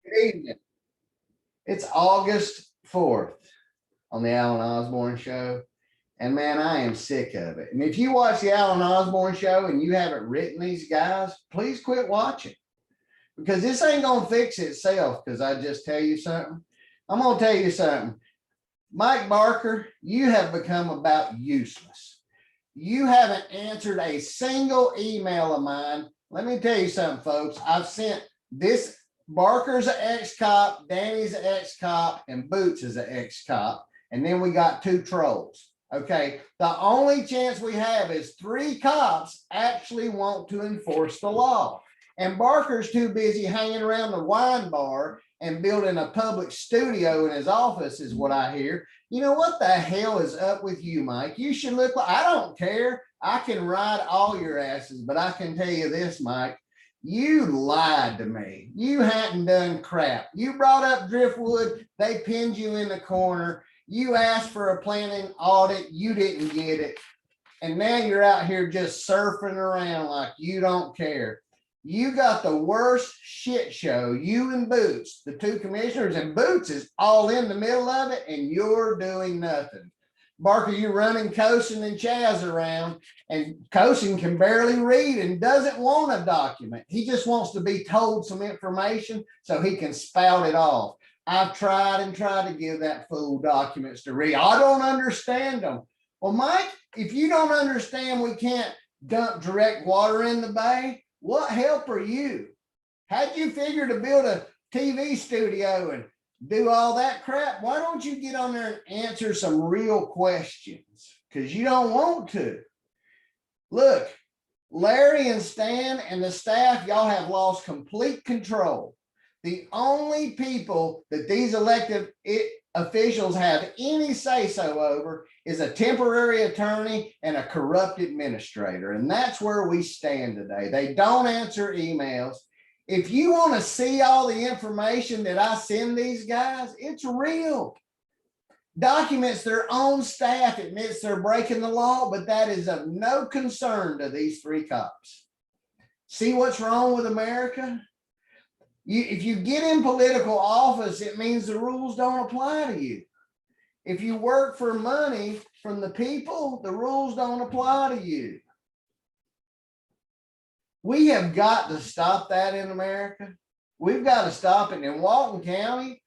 Good evening. It's August 4th on the Alan Osborne Show. And man, I am sick of it. And if you watch the Alan Osborne Show and you haven't written these guys, please quit watching because this ain't going to fix itself. Because I just tell you something. I'm going to tell you something. Mike Barker, you have become about useless. You haven't answered a single email of mine. Let me tell you something, folks. I've sent this. Barker's an ex-cop, Danny's an ex-cop, and Boots is an ex-cop. And then we got two trolls. Okay. The only chance we have is three cops actually want to enforce the law. And Barker's too busy hanging around the wine bar and building a public studio in his office, is what I hear. You know what the hell is up with you, Mike? You should look like, I don't care. I can ride all your asses, but I can tell you this, Mike. You lied to me. You hadn't done crap. You brought up Driftwood. They pinned you in the corner. You asked for a planning audit. You didn't get it. And now you're out here just surfing around like you don't care. You got the worst shit show. You and Boots, the two commissioners, and Boots is all in the middle of it, and you're doing nothing. Barker, you're running Cosin and Chaz around, and Cosin can barely read and doesn't want a document. He just wants to be told some information so he can spout it off. I've tried and tried to give that fool documents to read. I don't understand them. Well, Mike, if you don't understand we can't dump direct water in the bay, what help are you? How'd you figure to build a TV studio and do all that crap? Why don't you get on there and answer some real questions? Because you don't want to. Look, Larry and Stan and the staff, y'all have lost complete control. The only people that these elected officials have any say-so over is a temporary attorney and a corrupt administrator. And that's where we stand today. They don't answer emails. If you want to see all the information that I send these guys, it's real. Documents their own staff admits they're breaking the law, but that is of no concern to these three cops. See what's wrong with America? If you get in political office, it means the rules don't apply to you. If you work for money from the people, the rules don't apply to you. We have got to stop that in America. We've got to stop it. In Walton County,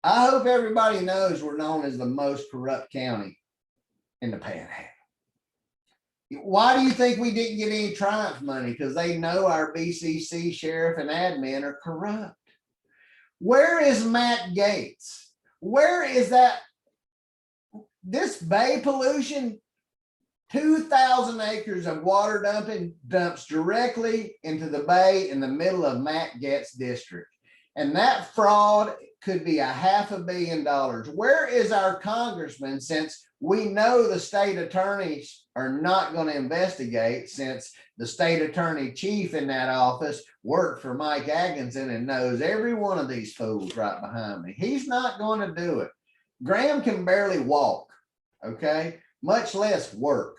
I hope everybody knows we're known as the most corrupt county in the Panhandle. Why do you think we didn't get any Triumph money? Because they know our BCC sheriff and admin are corrupt. Where is Matt Gaetz? Where is that? This bay pollution, 2,000 acres of water dumping dumps directly into the bay in the middle of Matt Gaetz district. And that fraud could be $500 million. Where is our congressman, since we know the state attorneys are not going to investigate, since the state attorney chief in that office worked for Mike Atkinson and knows every one of these fools right behind me. He's not going to do it. Graham can barely walk, okay? Much less work.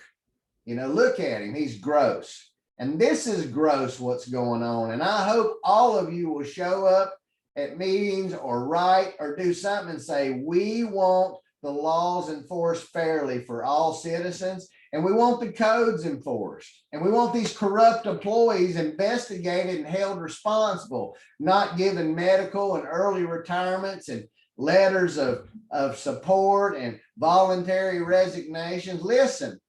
You know, look at him. He's gross. And this is gross what's going on. And I hope all of you will show up at meetings or write or do something and say, we want the laws enforced fairly for all citizens. And we want the codes enforced. And we want these corrupt employees investigated and held responsible, not given medical and early retirements and letters of support and voluntary resignations. Listen,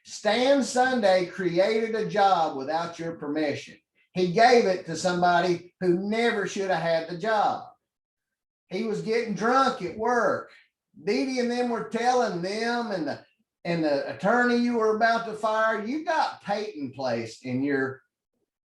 Stan Sunday created a job without your permission. He gave it to somebody who never should have had the job. He was getting drunk at work. Dee Dee and them were telling them and the attorney you were about to fire, you got Peyton placed in your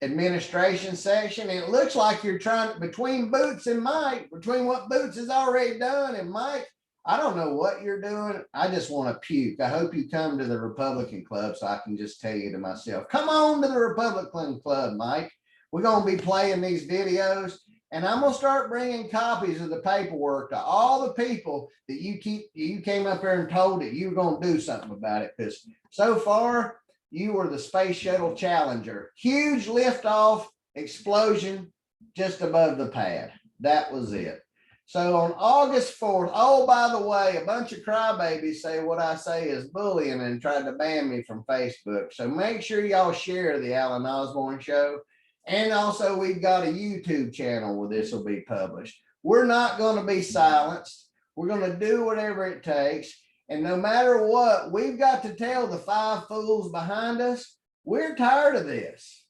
administration section. And it looks like you're trying, between Boots and Mike, between what Boots has already done and Mike, I don't know what you're doing. I just want to puke. I hope you come to the Republican Club so I can just tell you to myself, come on to the Republican Club, Mike. We're going to be playing these videos, and I'm going to start bringing copies of the paperwork to all the people that you came up there and told that you were going to do something about it. Because so far, you were the Space Shuttle Challenger. Huge liftoff explosion just above the pad. That was it. So on August 4th, oh, by the way, a bunch of crybabies say what I say is bullying and tried to ban me from Facebook. So make sure y'all share the Alan Osborne Show. And also, we've got a YouTube channel where this will be published. We're not going to be silenced. We're going to do whatever it takes. And no matter what, we've got to tell the five fools behind us, we're tired of this.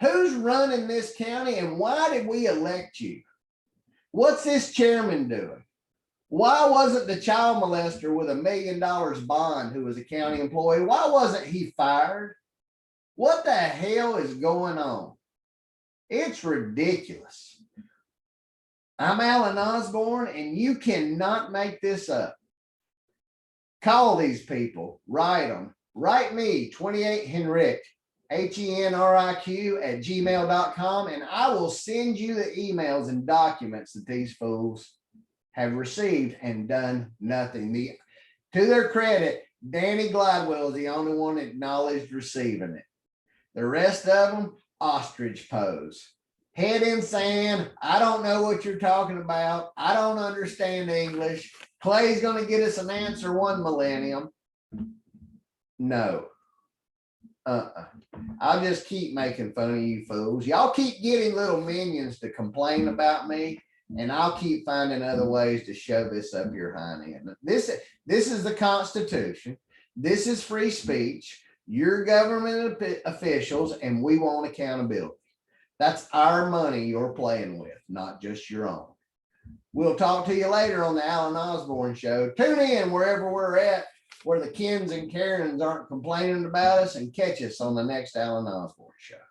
Who's running this county and why did we elect you? What's this chairman doing? Why wasn't the child molester with $1 million bond who was a county employee? Why wasn't he fired? What the hell is going on? It's ridiculous. I'm Alan Osborne, and you cannot make this up. Call these people, write them. Write me, 28 Henrique, HENRIQ @gmail.com, and I will send you the emails and documents that these fools have received and done nothing. To their credit, Danny Gladwell is the only one that acknowledged receiving it. The rest of them, ostrich pose. Head in sand. I don't know what you're talking about. I don't understand English. Clay's going to get us an answer one millennium. No. I'll just keep making fun of you fools. Y'all keep getting little minions to complain about me, and I'll keep finding other ways to shove this up your hind end. This is the Constitution. This is free speech. You're government officials, and we want accountability. That's our money you're playing with, not just your own. We'll talk to you later on the Alan Osborne Show. Tune in wherever we're at, where the Kens and Karens aren't complaining about us, and catch us on the next Alan Osborne Show.